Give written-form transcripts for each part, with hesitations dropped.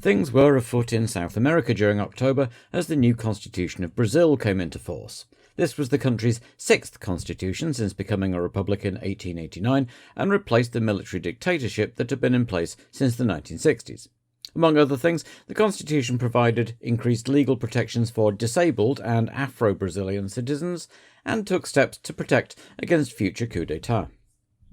Things were afoot in South America during October as the new constitution of Brazil came into force. This was the country's sixth constitution since becoming a republic in 1889 and replaced the military dictatorship that had been in place since the 1960s. Among other things, the constitution provided increased legal protections for disabled and Afro-Brazilian citizens and took steps to protect against future coups d'etat.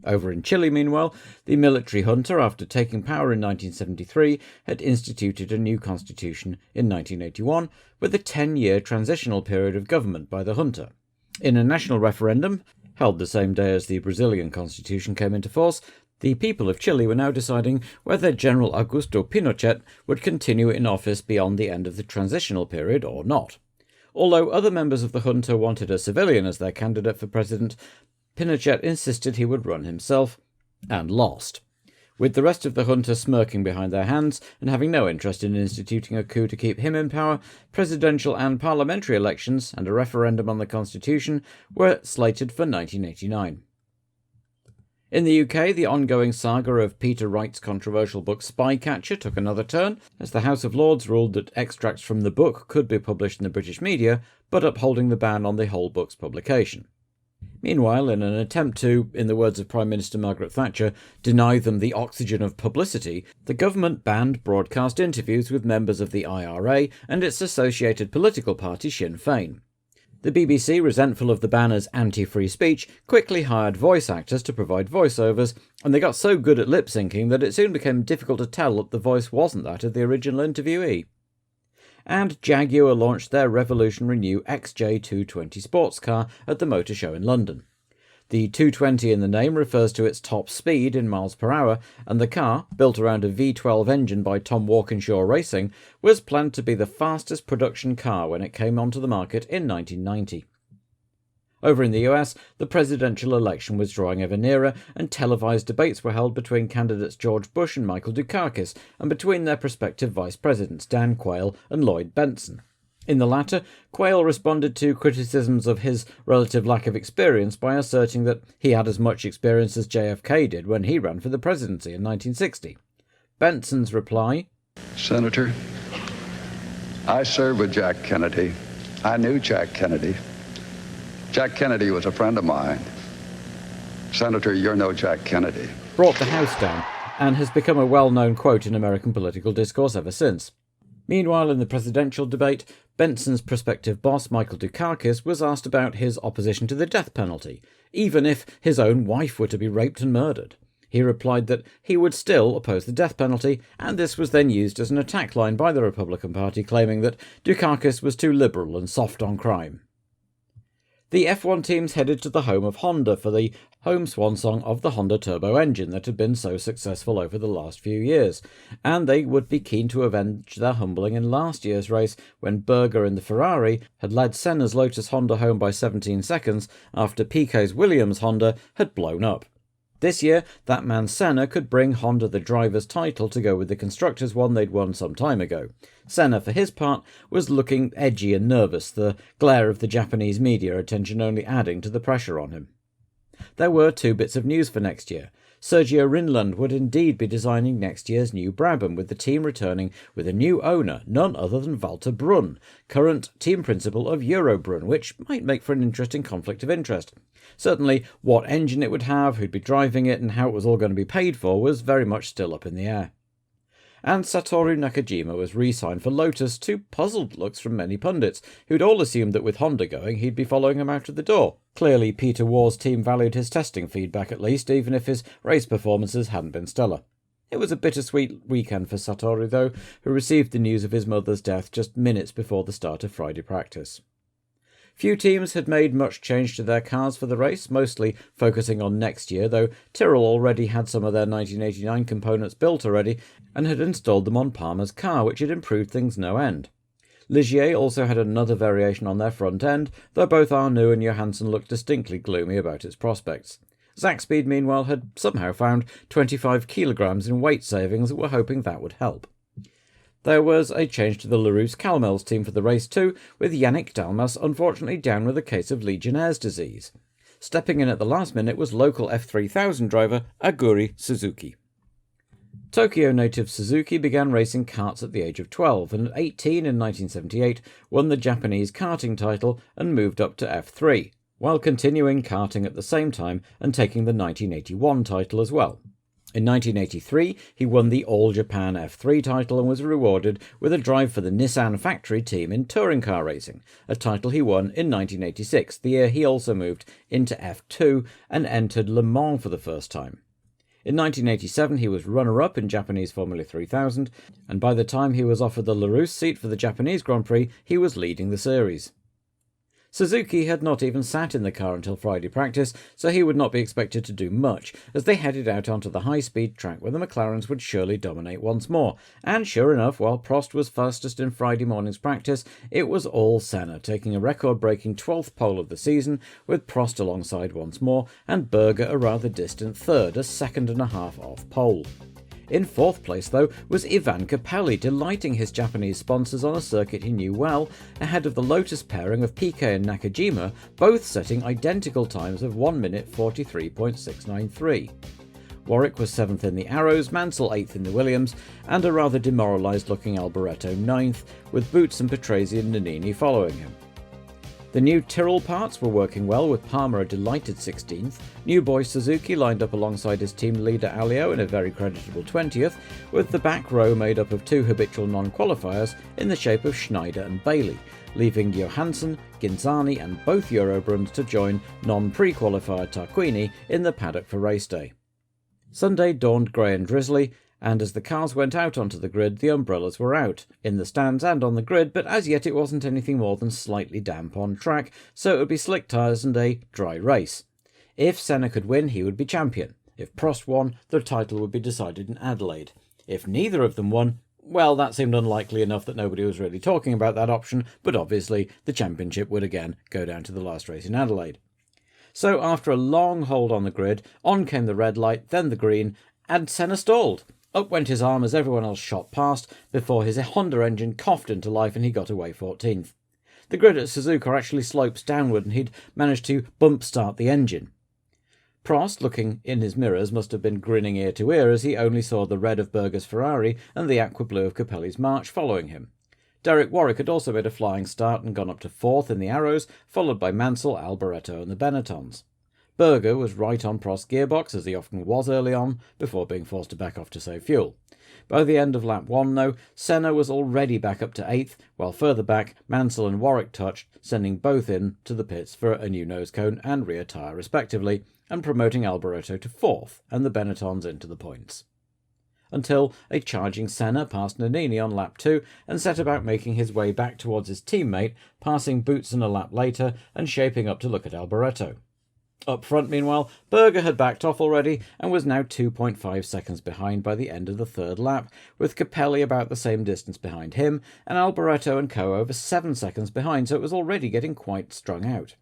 Over in Chile, meanwhile, the military junta, after taking power in 1973, had instituted a new constitution in 1981, with a 10-year transitional period of government by the junta. In a national referendum, held the same day as the Brazilian constitution came into force, the people of Chile were now deciding whether General Augusto Pinochet would continue in office beyond the end of the transitional period or not. Although other members of the junta wanted a civilian as their candidate for president, Pinochet insisted he would run himself, and lost. With the rest of the junta smirking behind their hands and having no interest in instituting a coup to keep him in power, presidential and parliamentary elections and a referendum on the constitution were slated for 1989. In the UK, the ongoing saga of Peter Wright's controversial book Spycatcher took another turn, as the House of Lords ruled that extracts from the book could be published in the British media, but upholding the ban on the whole book's publication. Meanwhile, in an attempt to, in the words of Prime Minister Margaret Thatcher, deny them the oxygen of publicity, the government banned broadcast interviews with members of the IRA and its associated political party Sinn Féin. The BBC, resentful of the ban as anti-free speech, quickly hired voice actors to provide voiceovers, and they got so good at lip-syncing that it soon became difficult to tell that the voice wasn't that of the original interviewee. And Jaguar launched their revolutionary new XJ220 sports car at the Motor Show in London. The 220 in the name refers to its top speed in miles per hour, and the car, built around a V12 engine by Tom Walkinshaw Racing, was planned to be the fastest production car when it came onto the market in 1990. Over in the US, the presidential election was drawing ever nearer, and televised debates were held between candidates George Bush and Michael Dukakis, and between their prospective vice presidents Dan Quayle and Lloyd Bentsen. In the latter, Quayle responded to criticisms of his relative lack of experience by asserting that he had as much experience as JFK did when he ran for the presidency in 1960. Bentsen's reply: Senator, I served with Jack Kennedy. I knew Jack Kennedy. Jack Kennedy was a friend of mine. Senator, you're no Jack Kennedy. Brought the House down, and has become a well-known quote in American political discourse ever since. Meanwhile, in the presidential debate, Bentsen's prospective boss, Michael Dukakis, was asked about his opposition to the death penalty, even if his own wife were to be raped and murdered. He replied that he would still oppose the death penalty, and this was then used as an attack line by the Republican Party, claiming that Dukakis was too liberal and soft on crime. The F1 teams headed to the home of Honda for the home swan song of the Honda turbo engine that had been so successful over the last few years, and they would be keen to avenge their humbling in last year's race when Berger in the Ferrari had led Senna's Lotus Honda home by 17 seconds after Piquet's Williams Honda had blown up. This year, that man Senna could bring Honda the driver's title to go with the constructors' one they'd won some time ago. Senna, for his part, was looking edgy and nervous, the glare of the Japanese media attention only adding to the pressure on him. There were two bits of news for next year. Sergio Rinland would indeed be designing next year's new Brabham, with the team returning with a new owner, none other than Walter Brunn, current team principal of Eurobrunn, which might make for an interesting conflict of interest. Certainly, what engine it would have, who'd be driving it, and how it was all going to be paid for was very much still up in the air. And Satoru Nakajima was re-signed for Lotus, to puzzled looks from many pundits, who'd all assumed that with Honda going, he'd be following him out of the door. Clearly, Peter War's team valued his testing feedback at least, even if his race performances hadn't been stellar. It was a bittersweet weekend for Satoru, though, who received the news of his mother's death just minutes before the start of Friday practice. Few teams had made much change to their cars for the race, mostly focusing on next year, though Tyrrell already had some of their 1989 components built already and had installed them on Palmer's car, which had improved things no end. Ligier also had another variation on their front end, though both Arnoux and Johansson looked distinctly gloomy about its prospects. Zakspeed, meanwhile, had somehow found 25 kilograms in weight savings and were hoping that would help. There was a change to the Larousse-Calmels team for the race too, with Yannick Dalmas unfortunately down with a case of Legionnaire's disease. Stepping in at the last minute was local F3000 driver Aguri Suzuki. Tokyo native Suzuki began racing karts at the age of 12 and at 18 in 1978 won the Japanese karting title and moved up to F3, while continuing karting at the same time and taking the 1981 title as well. In 1983, he won the All-Japan F3 title and was rewarded with a drive for the Nissan factory team in touring car racing, a title he won in 1986, the year he also moved into F2 and entered Le Mans for the first time. In 1987, he was runner-up in Japanese Formula 3000, and by the time he was offered the Larousse seat for the Japanese Grand Prix, he was leading the series. Suzuki had not even sat in the car until Friday practice, so he would not be expected to do much, as they headed out onto the high-speed track where the McLarens would surely dominate once more. And sure enough, while Prost was fastest in Friday morning's practice, it was all Senna, taking a record-breaking 12th pole of the season, with Prost alongside once more, and Berger a rather distant third, a second and a half off pole. In fourth place, though, was Ivan Capelli, delighting his Japanese sponsors on a circuit he knew well, ahead of the Lotus pairing of Piquet and Nakajima, both setting identical times of 1 minute 43.693. Warwick was 7th in the Arrows, Mansell 8th in the Williams, and a rather demoralised-looking Alboreto 9th, with Boots and Patrese and Nannini following him. The new Tyrrell parts were working well, with Palmer a delighted 16th, new boy Suzuki lined up alongside his team leader Alio in a very creditable 20th, with the back row made up of two habitual non-qualifiers in the shape of Schneider and Bailey, leaving Johansson, Ginzani and both Eurobruns to join non-Prix qualifier Tarquini in the paddock for race day. Sunday dawned grey and drizzly, and as the cars went out onto the grid, the umbrellas were out, in the stands and on the grid, but as yet it wasn't anything more than slightly damp on track, so it would be slick tyres and a dry race. If Senna could win, he would be champion. If Prost won, the title would be decided in Adelaide. If neither of them won, well, that seemed unlikely enough that nobody was really talking about that option, but obviously the championship would again go down to the last race in Adelaide. So after a long hold on the grid, on came the red light, then the green, and Senna stalled. Up went his arm as everyone else shot past, before his Honda engine coughed into life and he got away 14th. The grid at Suzuka actually slopes downward and he'd managed to bump start the engine. Prost, looking in his mirrors, must have been grinning ear to ear as he only saw the red of Berger's Ferrari and the aqua blue of Capelli's March following him. Derek Warwick had also made a flying start and gone up to 4th in the Arrows, followed by Mansell, Alboreto and the Benettons. Berger was right on Prost's gearbox, as he often was early on, before being forced to back off to save fuel. By the end of lap 1, though, Senna was already back up to 8th, while further back, Mansell and Warwick touched, sending both in to the pits for a new nose cone and rear tyre respectively, and promoting Alboreto to 4th and the Benettons into the points. Until a charging Senna passed Nannini on lap 2 and set about making his way back towards his teammate, passing Boutsen a lap later and shaping up to look at Alboreto. Up front, meanwhile, Berger had backed off already and was now 2.5 seconds behind by the end of the third lap, with Capelli about the same distance behind him, and Alboreto and co over 7 seconds behind, so it was already getting quite strung out.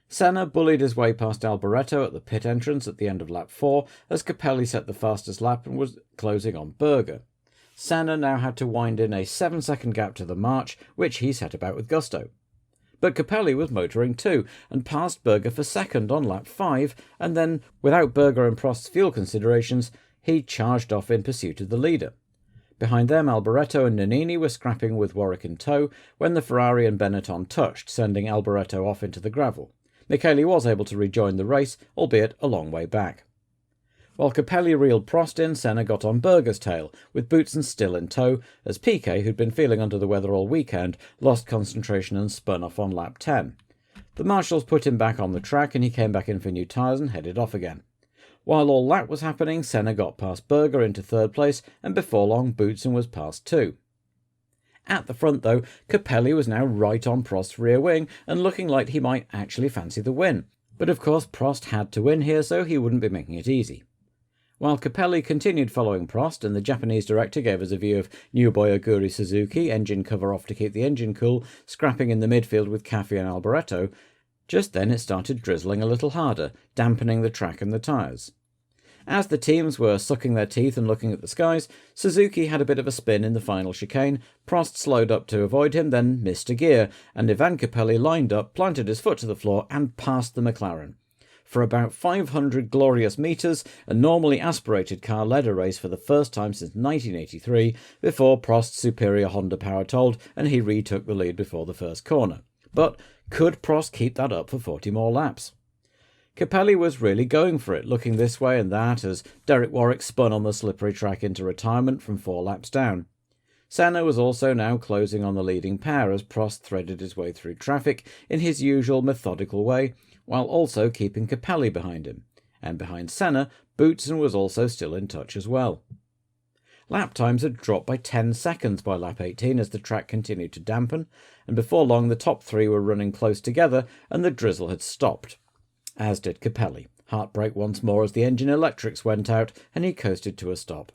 Senna bullied his way past Alboreto at the pit entrance at the end of lap 4, as Capelli set the fastest lap and was closing on Berger. Senna now had to wind in a 7-second gap to the March, which he set about with gusto. But Capelli was motoring too, and passed Berger for second on lap 5, and then, without Berger and Prost's fuel considerations, he charged off in pursuit of the leader. Behind them, Alboreto and Nannini were scrapping with Warwick in tow, when the Ferrari and Benetton touched, sending Alboreto off into the gravel. Michele was able to rejoin the race, albeit a long way back. While Capelli reeled Prost in, Senna got on Berger's tail, with Boutsen still in tow, as Piquet, who'd been feeling under the weather all weekend, lost concentration and spun off on lap 10. The marshals put him back on the track and he came back in for new tyres and headed off again. While all that was happening, Senna got past Berger into third place, and before long Boutsen was past too. At the front, though, Capelli was now right on Prost's rear wing and looking like he might actually fancy the win. But of course Prost had to win here, so he wouldn't be making it easy. While Capelli continued following Prost and the Japanese director gave us a view of new boy Aguri Suzuki, engine cover off to keep the engine cool, scrapping in the midfield with Caffi and Alboreto, just then it started drizzling a little harder, dampening the track and the tyres. As the teams were sucking their teeth and looking at the skies, Suzuki had a bit of a spin in the final chicane, Prost slowed up to avoid him, then missed a gear, and Ivan Capelli lined up, planted his foot to the floor and passed the McLaren. For about 500 glorious metres, a normally aspirated car led a race for the first time since 1983, before Prost's superior Honda power told and he retook the lead before the first corner. But could Prost keep that up for 40 more laps? Capelli was really going for it, looking this way and that as Derek Warwick spun on the slippery track into retirement from 4 laps down. Senna was also now closing on the leading pair as Prost threaded his way through traffic in his usual methodical way, while also keeping Capelli behind him. And behind Senna, Boutsen was also still in touch as well. Lap times had dropped by 10 seconds by lap 18 as the track continued to dampen, and before long the top 3 were running close together and the drizzle had stopped. As did Capelli. Heartbreak once more as the engine electrics went out and he coasted to a stop.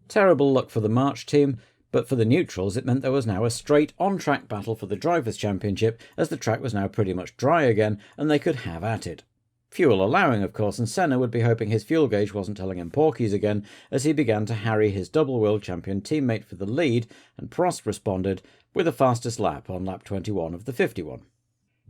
Terrible luck for the March team, but for the neutrals it meant there was now a straight on-track battle for the Drivers' Championship as the track was now pretty much dry again and they could have at it. Fuel allowing, of course, and Senna would be hoping his fuel gauge wasn't telling him porkies again as he began to harry his double world champion teammate for the lead, and Prost responded with the fastest lap on lap 21 of the 51.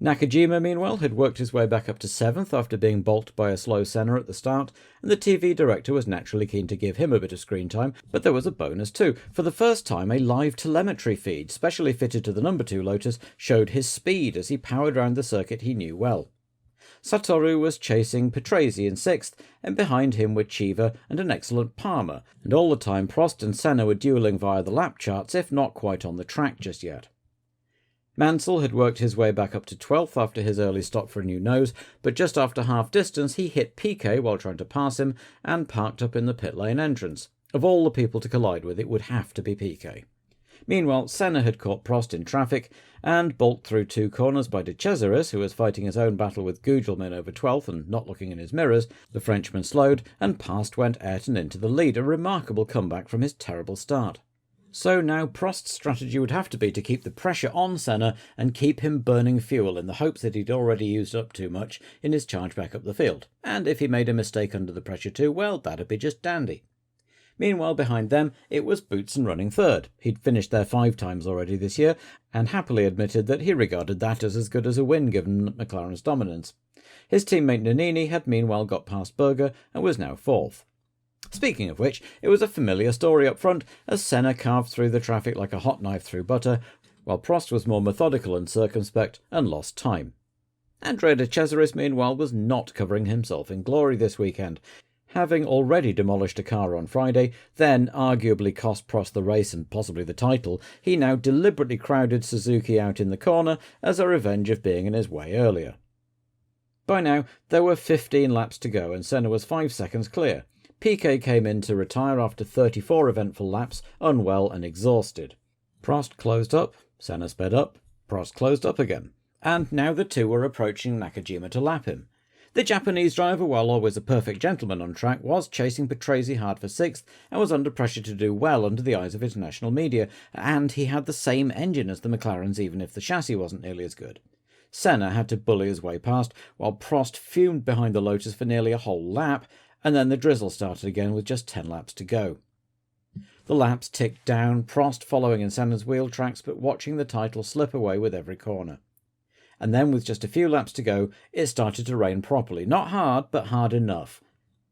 Nakajima, meanwhile, had worked his way back up to 7th after being balked by a slow Senna at the start, and the TV director was naturally keen to give him a bit of screen time, but there was a bonus too. For the first time, a live telemetry feed, specially fitted to the number 2 Lotus, showed his speed as he powered around the circuit he knew well. Satoru was chasing Patrese in 6th, and behind him were Chiva and an excellent Palmer, and all the time Prost and Senna were duelling via the lap charts, if not quite on the track just yet. Mansell had worked his way back up to 12th after his early stop for a new nose, but just after half distance he hit Piquet while trying to pass him and parked up in the pit lane entrance. Of all the people to collide with, it would have to be Piquet. Meanwhile, Senna had caught Prost in traffic and bolted through 2 corners by decisive, who was fighting his own battle with Gugelmin over 12th and not looking in his mirrors. The Frenchman slowed, and past went Ayrton into the lead, a remarkable comeback from his terrible start. So now Prost's strategy would have to be to keep the pressure on Senna and keep him burning fuel in the hopes that he'd already used up too much in his charge back up the field. And if he made a mistake under the pressure too, well, that'd be just dandy. Meanwhile, behind them, it was Boutsen running third. He'd finished there 5 times already this year, and happily admitted that he regarded that as good as a win given McLaren's dominance. His teammate Nannini had meanwhile got past Berger and was now 4th. Speaking of which, it was a familiar story up front, as Senna carved through the traffic like a hot knife through butter, while Prost was more methodical and circumspect and lost time. Andrea de Cesaris, meanwhile, was not covering himself in glory this weekend. Having already demolished a car on Friday, then arguably cost Prost the race and possibly the title, he now deliberately crowded Suzuki out in the corner as a revenge of being in his way earlier. By now, there were 15 laps to go and Senna was 5 seconds clear. Piquet came in to retire after 34 eventful laps, unwell and exhausted. Prost closed up, Senna sped up, Prost closed up again, and now the two were approaching Nakajima to lap him. The Japanese driver, while always a perfect gentleman on track, was chasing Patrese hard for 6th and was under pressure to do well under the eyes of international media, and he had the same engine as the McLarens even if the chassis wasn't nearly as good. Senna had to bully his way past, while Prost fumed behind the Lotus for nearly a whole lap, and then the drizzle started again with just 10 laps to go. The laps ticked down, Prost following in Senna's wheel tracks but watching the title slip away with every corner. And then with just a few laps to go, it started to rain properly. Not hard, but hard enough.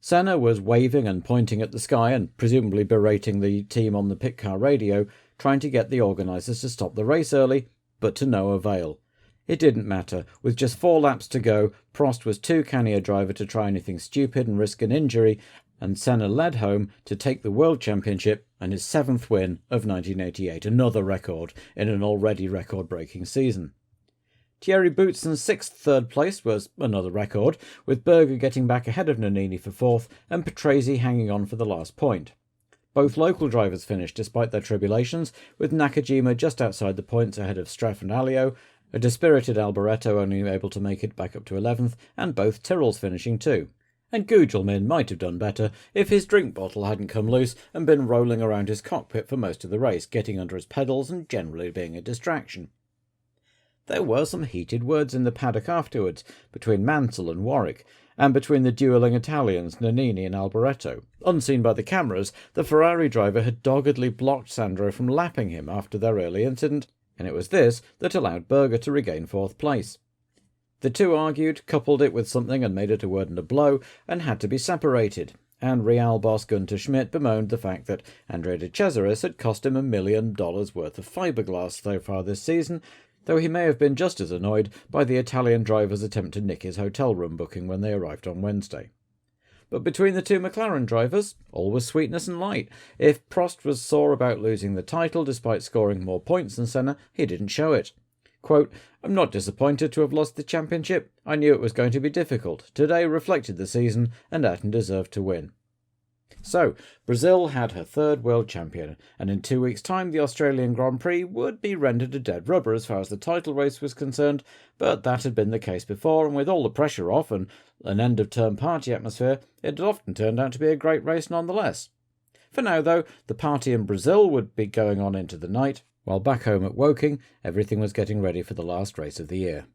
Senna was waving and pointing at the sky and presumably berating the team on the pit car radio, trying to get the organisers to stop the race early, but to no avail. It didn't matter. With just 4 laps to go, Prost was too canny a driver to try anything stupid and risk an injury, and Senna led home to take the World Championship and his 7th win of 1988, another record in an already record-breaking season. Thierry Boutsen's 6th third place was another record, with Berger getting back ahead of Nannini for 4th and Patrese hanging on for the last point. Both local drivers finished despite their tribulations, with Nakajima just outside the points ahead of Streff and Alio, a dispirited Alboreto only able to make it back up to 11th, and both Tyrrells finishing too. And Gugelmin might have done better if his drink bottle hadn't come loose and been rolling around his cockpit for most of the race, getting under his pedals and generally being a distraction. There were some heated words in the paddock afterwards, between Mansell and Warwick, and between the duelling Italians Nannini and Alboreto. Unseen by the cameras, the Ferrari driver had doggedly blocked Sandro from lapping him after their early incident, and it was this that allowed Berger to regain 4th place. The two argued, coupled it with something and made it a word and a blow, and had to be separated. And Real boss Gunter Schmidt bemoaned the fact that Andrea de Cesaris had cost him $1 million worth of fiberglass so far this season, though he may have been just as annoyed by the Italian driver's attempt to nick his hotel room booking when they arrived on Wednesday. But between the two McLaren drivers, all was sweetness and light. If Prost was sore about losing the title despite scoring more points than Senna, he didn't show it. Quote, "I'm not disappointed to have lost the championship. I knew it was going to be difficult. Today reflected the season, and Ayrton deserved to win." So, Brazil had her third world champion, and in 2 weeks' time the Australian Grand Prix would be rendered a dead rubber as far as the title race was concerned, but that had been the case before, and with all the pressure off and an end-of-term party atmosphere, it had often turned out to be a great race nonetheless. For now, though, the party in Brazil would be going on into the night, while back home at Woking, everything was getting ready for the last race of the year.